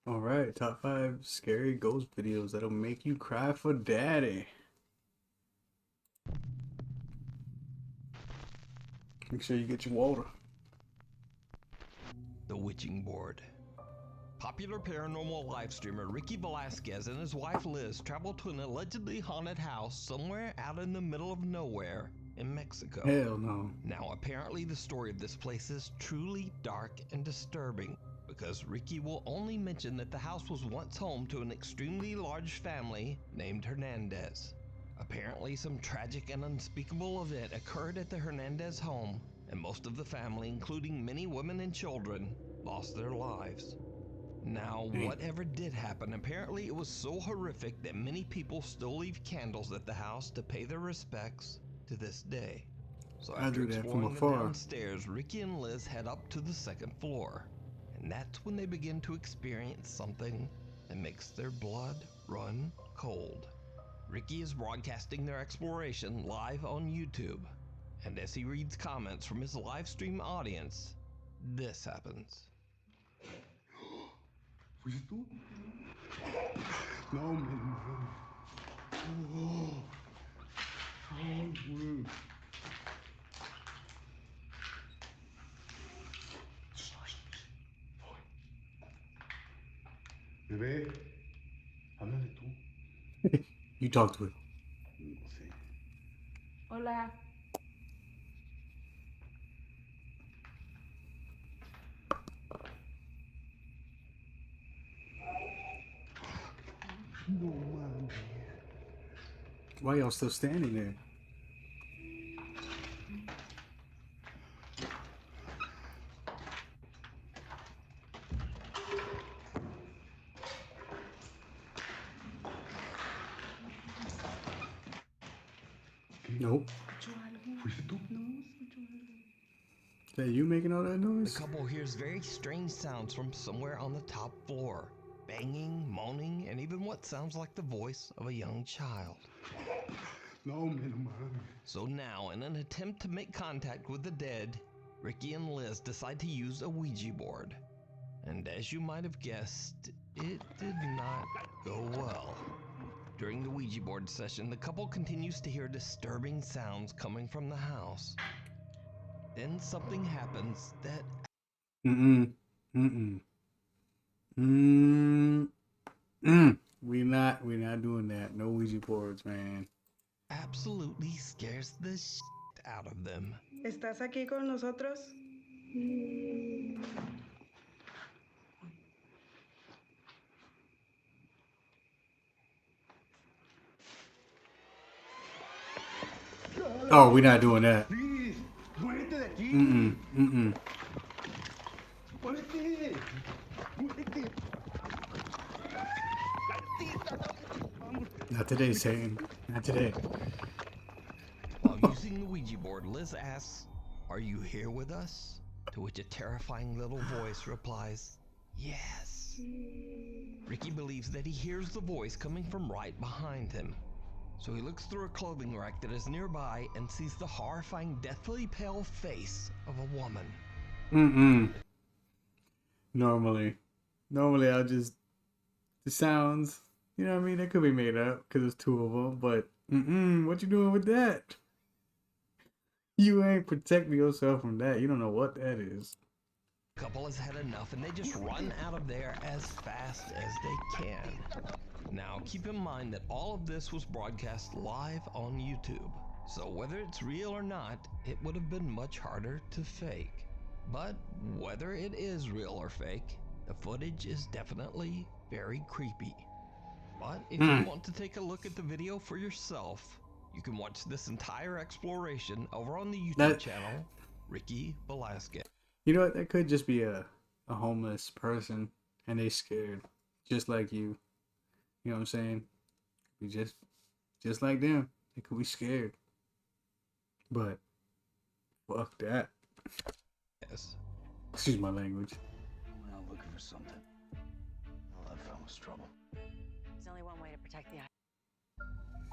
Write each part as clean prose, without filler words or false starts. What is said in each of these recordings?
All right, top 5 scary ghost videos that'll make you cry for daddy. Make sure you get your water. The Witching Board. Popular paranormal live streamer Ricky Velasquez and his wife Liz traveled to an allegedly haunted house somewhere out in the middle of nowhere in Mexico. Hell no. Now, apparently the story of this place is truly dark and disturbing because Ricky will only mention that the house was once home to an extremely large family named Hernandez. Apparently, some tragic and unspeakable event occurred at the Hernandez home, and most of the family, including many women and children, lost their lives. Now, whatever did happen, apparently it was so horrific that many people still leave candles at the house to pay their respects to this day. So I after do that from exploring the afar. downstairs, Ricky and Liz head up to the second floor. And that's when they begin to experience something that makes their blood run cold. Ricky is broadcasting their exploration live on YouTube. And as he reads comments from his live stream audience, this happens. ¿Fuiste tú? No, man. Oh, güey. Bebé, háblale tú. You talk to it. Sí. Hola. No mames. Why y'all still standing there? Nope. ¿Escuchó algo? ¿Fuiste tú? No, escuchó algo. Is that you making all that The noise? couple hears very strange sounds from somewhere on the top floor. Banging, moaning, and even what sounds like the voice of a young child. No, man, no mames. So now, in an attempt to make contact with the dead, Ricky and Liz decide to use a Ouija board. And as you might have guessed, it did not go well. During the Ouija board session, the couple continues to hear disturbing sounds coming from the house. Then something happens that Mm-mm. Mm-mm. Mm-mm. We not doing that. No Ouija boards, man. absolutely scares the shit out of them. ¿Estás aquí con nosotros? Oh, we not doing that. Liz, muérete de aquí. Mm-mm. Mm-mm. Muérete. Muérete. Not today, Satan. Not today. While using the Ouija board, Liz asks, "Are you here with us?" To which a terrifying little voice replies, "Yes." Ricky believes that he hears the voice coming from right behind him. So he looks through a clothing rack that is nearby and sees the horrifying, deathly pale face of a woman. Mm-mm. Normally I'll just the sounds. You know what I mean? They could be made up because there's two of them. But what you doing with that? You ain't protecting yourself from that. You don't know what that is. The couple has had enough and they just run out of there as fast as they can. Now, keep in mind that all of this was broadcast live on YouTube. So whether it's real or not, it would have been much harder to fake. But whether it is real or fake, the footage is definitely very creepy. But if you want to take a look at the video for yourself, you can watch this entire exploration over on the YouTube channel, Ricky Velasquez. You know what? That could just be a homeless person and they scared. Just like you. You know what I'm saying? We just like them. They could be scared. But fuck that. Yes. Excuse my language. I went out looking for something. All I found was trouble. There's only one way to protect the island.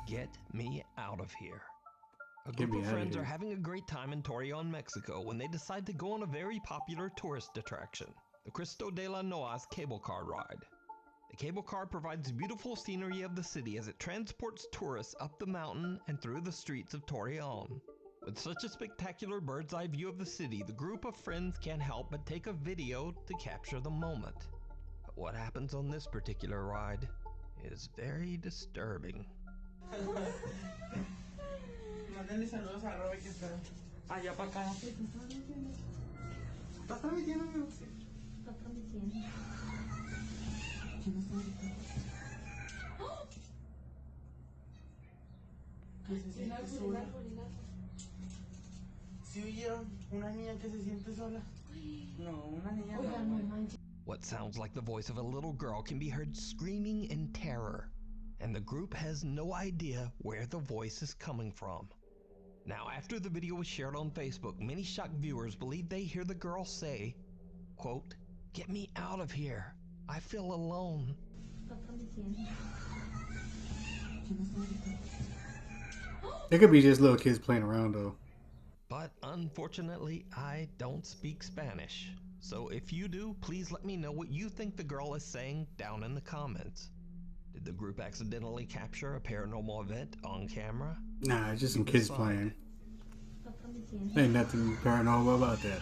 Get me out of here. A Get group me of outta friends here. are having a great time in Torreon, Mexico when they decide to go on a very popular tourist attraction, the Cristo de la Noa's cable car ride. cable car provides beautiful scenery of the city as it transports tourists up the mountain and through the streets of Torreon. With such a spectacular bird's eye view of the city, the group of friends can't help but take a video to capture the moment. But what happens on this particular ride is very disturbing. Mándenle saludos a Robert que está allá para acá. ¿Estás transmitiendo, amigo? Está transmitiendo. ¿Quién está gritando? Que se siente sola. ¿Sí oyeron? Una niña que se siente sola. No, una niña no. What sounds like the voice of a little girl can be heard screaming in terror, and the group has no idea where the voice is coming from. Now, after the video was shared on Facebook, many shocked viewers believe they hear the girl say, quote, "Get me out of here. I feel alone." It could be just little kids playing around though. But unfortunately, I don't speak Spanish. So if you do, please let me know what you think the girl is saying down in the comments. Did the group accidentally capture a paranormal event on camera? Nah, it's just some kids playing. Ain't nothing paranormal about that.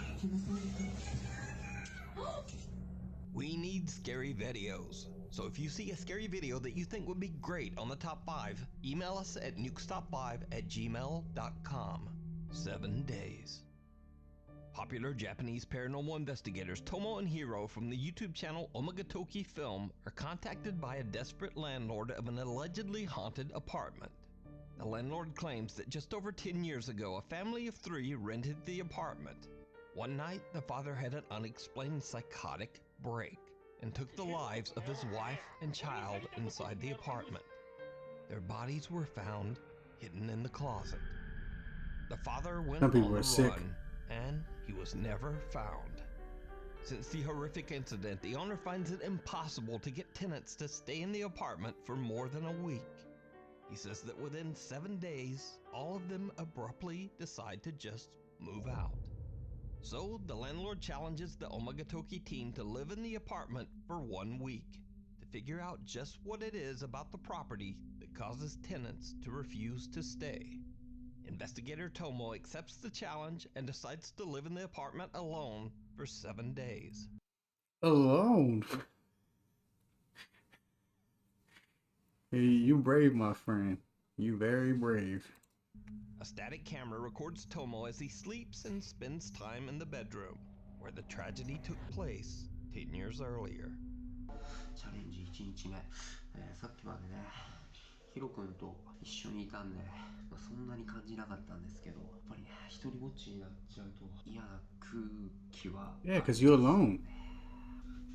We need scary videos. So if you see a scary video that you think would be great on the top 5, email us at nukestop5@gmail.com. 7 days. Popular Japanese paranormal investigators Tomo and Hiro from the YouTube channel Omagatoki Film are contacted by a desperate landlord of an allegedly haunted apartment. The landlord claims that just over 10 years ago, a family of 3 rented the apartment. One night, the father had an unexplained psychotic break and took the lives of his wife and child inside the apartment. Their bodies were found hidden in the closet. The father went Some people on the are sick. run, and he was never found. Since the horrific incident, the owner finds it impossible to get tenants to stay in the apartment for more than a week. He says that within 7 days, all of them abruptly decide to just move out. So the landlord challenges the Omagatoki team to live in the apartment for 1 week to figure out just what it is about the property that causes tenants to refuse to stay. Investigator Tomo accepts the challenge and decides to live in the apartment alone for 7 days. Alone? Hey, you brave, my friend. You very brave. A static camera records Tomo as he sleeps and spends time in the bedroom, where the tragedy took place 10 years earlier. チャレンジ1日目、さっきまでね、ヒロ君と一緒にいたんで、そんなに感じなかったんですけど、やっぱりね、一人ぼっちになっちゃうと嫌な空気は。Yeah, because you're alone.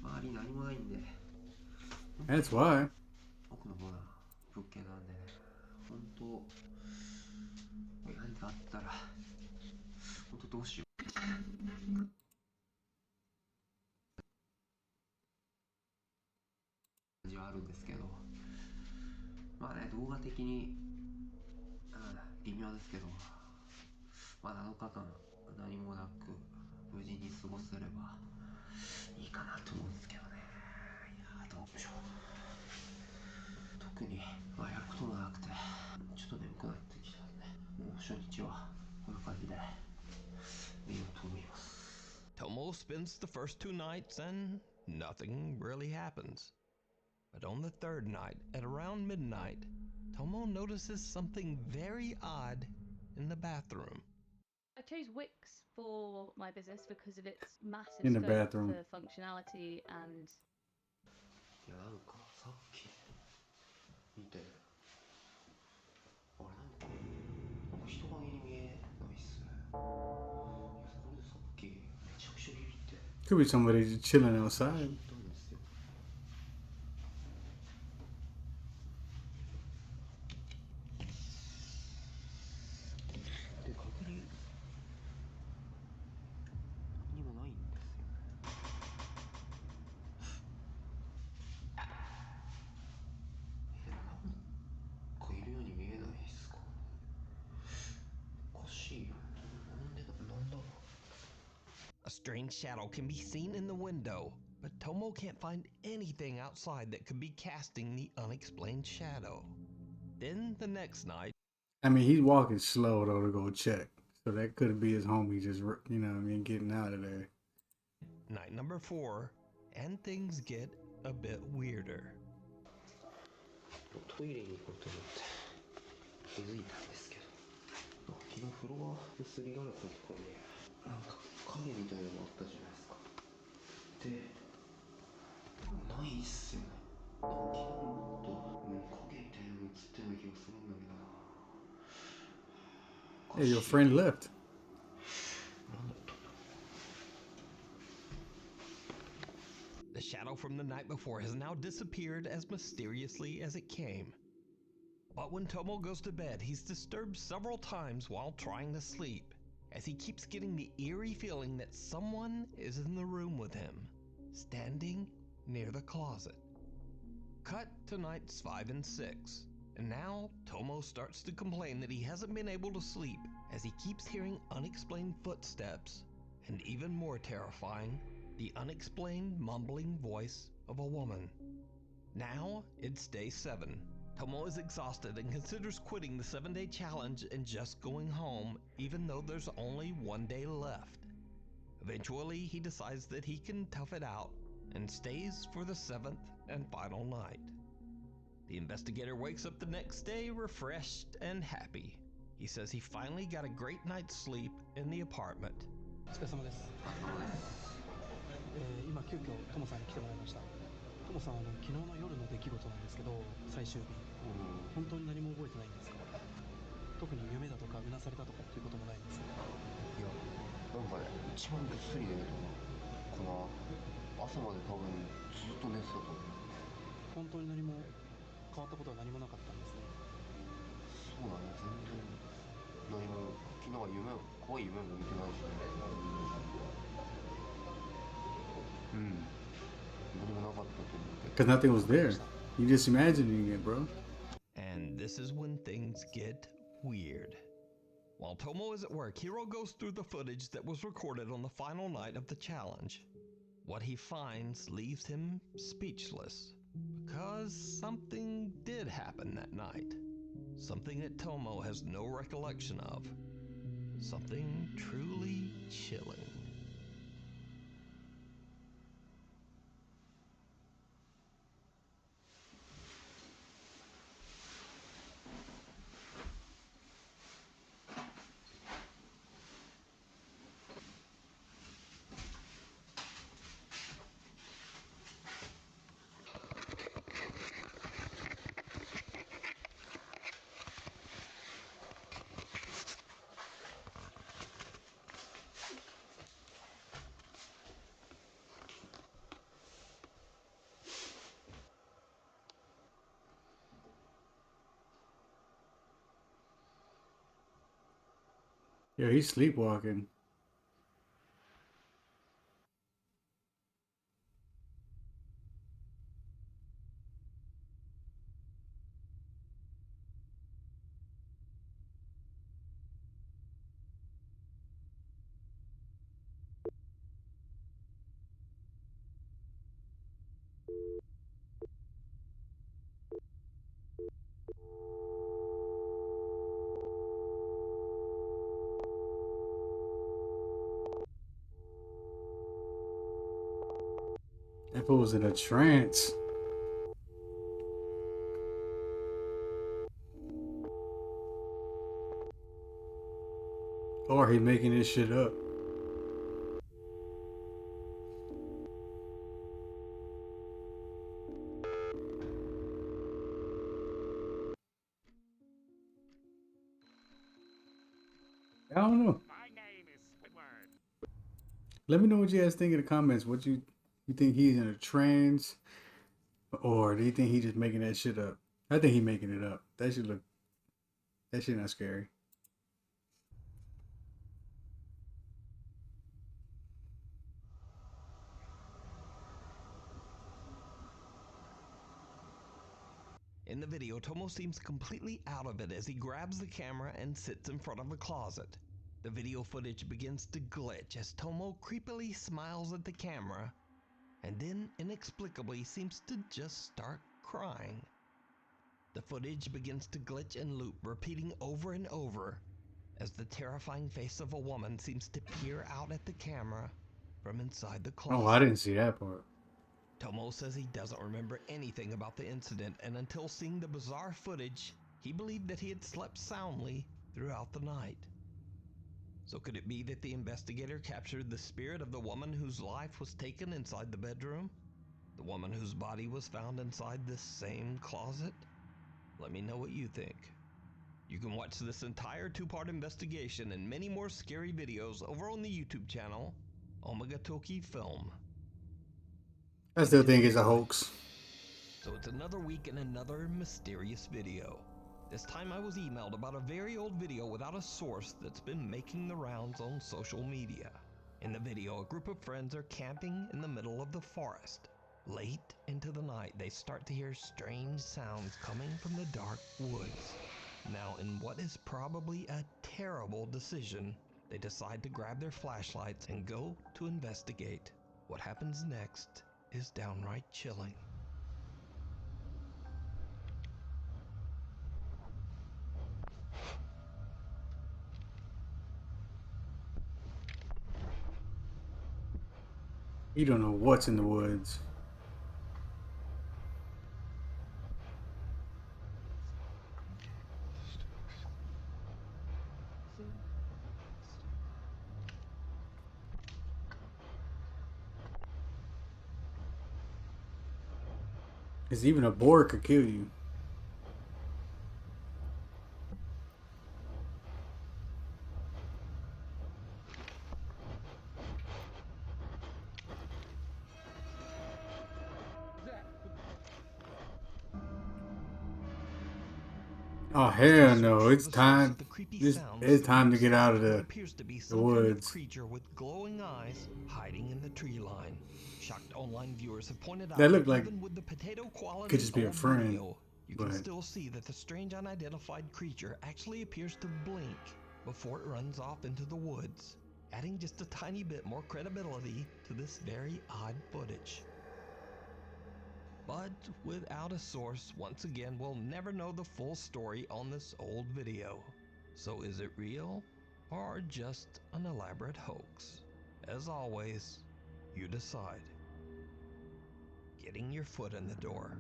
周り何もないんで。That's why. 奥の方な物件なんでね、本当何かあったら、本当どうしよう。感じはあるんですけど、まあね、動画的に、微妙ですけど、まあ7日間何もなく無事に過ごせればいいかなと思うんですけどね。いやー、どうでしょう。特に、やることもなくて、ちょっと眠くなってきたんで、もう初日はこんな感じで寝ようと思います。Tomo spends the first 2 nights and nothing really happens. But on the 3rd night, at around midnight, Tomo notices something very odd in the bathroom. I chose Wix for my business because of its massive In the scope bathroom. for functionality and いや、なんかさっき見て、あれなんか人影に見えないっすね。いや、これでさっきめちゃくちゃビビって Could be somebody just chilling 行 outside. ったんですよ。で、確認何もないんですよね。なんかいるように見えないっすか。おかしいよ。なんでだ、なんだろう。A strange shadow can be seen in the window, but Tomo can't find anything outside that could be casting the unexplained shadow. Then the next night, I mean, he's walking slow though to go check, so that could be his homie just, you know what I mean, getting out of there. night number 4, and things get a bit weirder. トイレに行こうと思って気づいたんですけど、昨日フロアのすりガラスのところになんか影みたいなのがあったじゃないですか。で、ないっすよね。昨日もっと影みたいなの映ったような気がするんだけどな。 Hey, your friend left. The shadow from the night before has now disappeared as mysteriously as it came. But when Tomo goes to bed, he's disturbed several times while trying to sleep, as he keeps getting the eerie feeling that someone is in the room with him, standing near the closet. Cut to nights 5 and 6, and now Tomo starts to complain that he hasn't been able to sleep as he keeps hearing unexplained footsteps, and even more terrifying, the unexplained mumbling voice of a woman. Now it's day 7. Tomo is exhausted and considers quitting the 7-day challenge and just going home, even though there's only 1 day left. Eventually, he decides that he can tough it out and stays for the 7th and final night. The investigator wakes up the next day refreshed and happy. He says he finally got a great night's sleep in the apartment. お疲れ様です。今急遽トモさんに来てもらいました。トモさん昨日の夜の出来事なんですけど、最終日、本当に何も覚えてないんですか？特に夢だとかうなされたとかっていうこともないんですか？いや、なんかね、一番ぐっすり寝るとかな。朝まで多分ずっと寝てたと思う。本当に何も変わったことは何もなかったんですね。そうだね、全然何も。昨日は怖い夢も見てないしね。何もなかったと思う。 Because nothing was there. You just imagining it, bro. And this is when things get weird. While Tomo is at work, Hiro goes through the footage that was recorded on the final night of the challenge. What he finds leaves him speechless, because something did happen that night. Something that Tomo has no recollection of. Something truly chilling. Yo, he's sleepwalking. That fool was in a trance. Or he making this shit up. I don't know. Let me know what you guys think in the comments. What you think he's in a trance, or do you think he just making that shit up? I think he making it up. That shit not scary. In the video, Tomo seems completely out of it as he grabs the camera and sits in front of a closet. The video footage begins to glitch as Tomo creepily smiles at the camera, and then inexplicably seems to just start crying. The footage begins to glitch and loop, repeating over and over as the terrifying face of a woman seems to peer out at the camera from inside the closet. Oh, I didn't see that part. Tomo says he doesn't remember anything about the incident, and until seeing the bizarre footage, he believed that he had slept soundly throughout the night. So could it be that the investigator captured the spirit of the woman whose life was taken inside the bedroom? The woman whose body was found inside this same closet? Let me know what you think. You can watch this entire two-part investigation and many more scary videos over on the YouTube channel, Omega Toki Film. I still think it's a hoax. So it's another week and another mysterious video. This time I was emailed about a very old video without a source that's been making the rounds on social media. In the video, a group of friends are camping in the middle of the forest. Late into the night, they start to hear strange sounds coming from the dark woods. Now, in what is probably a terrible decision, they decide to grab their flashlights and go to investigate. What happens next is downright chilling. You don't know what's in the woods. Because even a boar could kill you. Oh hell no! It's time. It's time to get out of the woods. Creature with glowing eyes hiding in the tree line. Shocked online viewers have pointed out That looked like even with the potato quality could just be a of friend, video, you can but still see that the strange unidentified creature actually appears to blink before it runs off into the woods, adding just a tiny bit more credibility to this very odd footage. But without a source, once again, we'll never know the full story on this old video. So is it real or just an elaborate hoax? As always, you decide. Getting your foot in the door.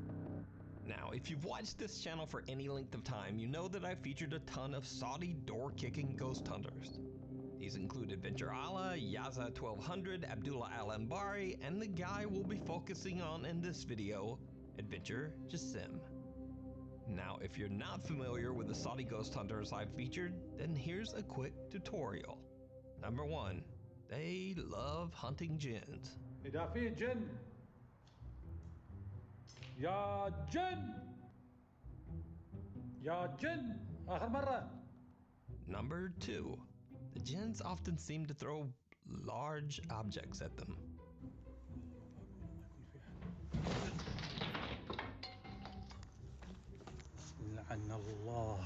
Now, if you've watched this channel for any length of time, you know that I've featured a ton of Saudi door-kicking ghost hunters. These include Adventure Allah, Yaza 1200, Abdullah Al-Ambari, and the guy we'll be focusing on in this video, Adventure Jassim. Now, if you're not familiar with the Saudi ghost hunters I've featured, then here's a quick tutorial. Number 1, they love hunting jinns. إذا في جن يا جن يا جن آخر مرة. Number 2, the jinns often seem to throw large objects at them. لعن الله.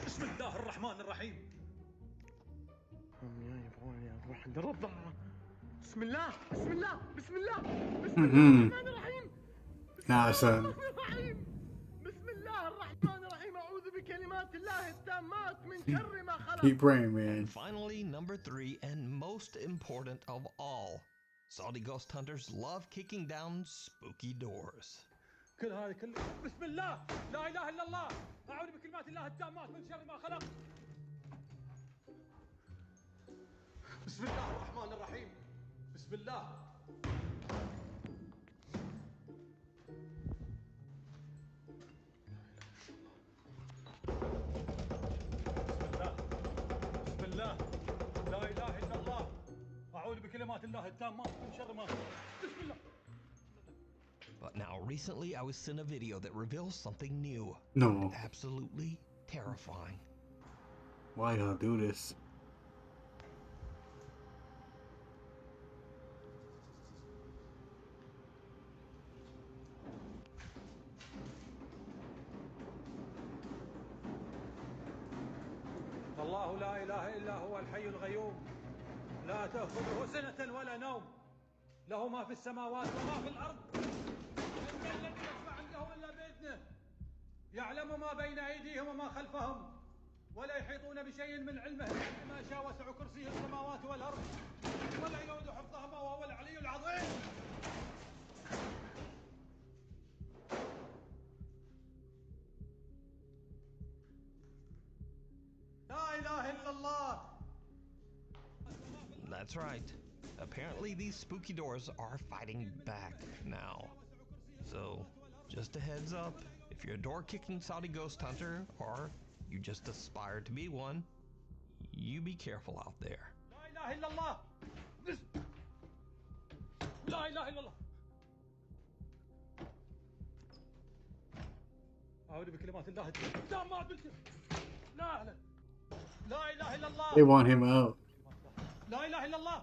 بسم الله الرحمن الرحيم. نروح عند الرضع. بسم الله بسم الله بسم الله بسم الله Mm-hmm. الرحمن الرحيم. Nah, son. بسم الله الرحمن الرحيم. أعوذ بكلمات الله التامات من شر ما خلق. Keep praying, man. And finally, number 3, and most important of all, Saudi ghost hunters love kicking down spooky doors. كل هذا كله بسم الله لا إله إلا الله أعوذ بكلمات الله التامات من شر ما خلق. بسم الله الرحمن الرحيم. بسم الله. بسم الله لا إله إلا الله أعوذ بكلمات الله التامات من شر ما خلق. بسم الله. But now, recently I was sent a video that reveals something new. No. Absolutely terrifying. Why y'all do this? الله لا إله إلا هو الحي القيوم لا تأخذه سنة ولا نوم له ما في السماوات وما في الأرض من ذا الذي يشفع عنده إلا بإذنه يعلم ما بين أيديهم وما خلفهم ولا يحيطون بشيء من علمه إلا بما شاء وسع كرسيه السماوات والأرض ولا يؤود حفظهما وهو العلي العظيم. لا إله إلا الله. That's right. Apparently these spooky doors are fighting back now. So, just a heads up, if you're a door-kicking Saudi ghost hunter, or you just aspire to be one, you be careful out there. لا إله إلا الله. لا إله إلا الله. أعوذ بكلمات الله التامات لا لا لا إله إلا الله. They want him out. لا إله إلا الله.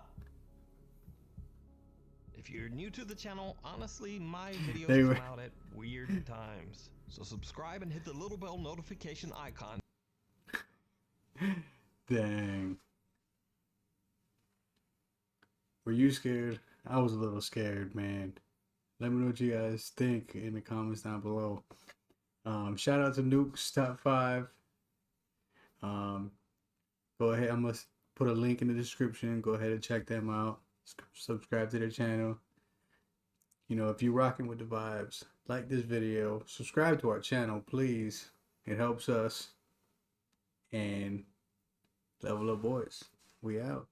If you're new to the channel, honestly, my videos They come were- out at weird times. So subscribe and hit the little bell notification icon. Dang. Were you scared? I was a little scared, man. Let me know what you guys think in the comments down below. Shout out to Nuke's Top 5. Go ahead. I'm going to put a link in the description. Go ahead and check them out. Subscribe to their channel. You know, if you're rocking with the vibes, like this video. Subscribe to our channel, please. It helps us. And LVLUpBoiiz. We out.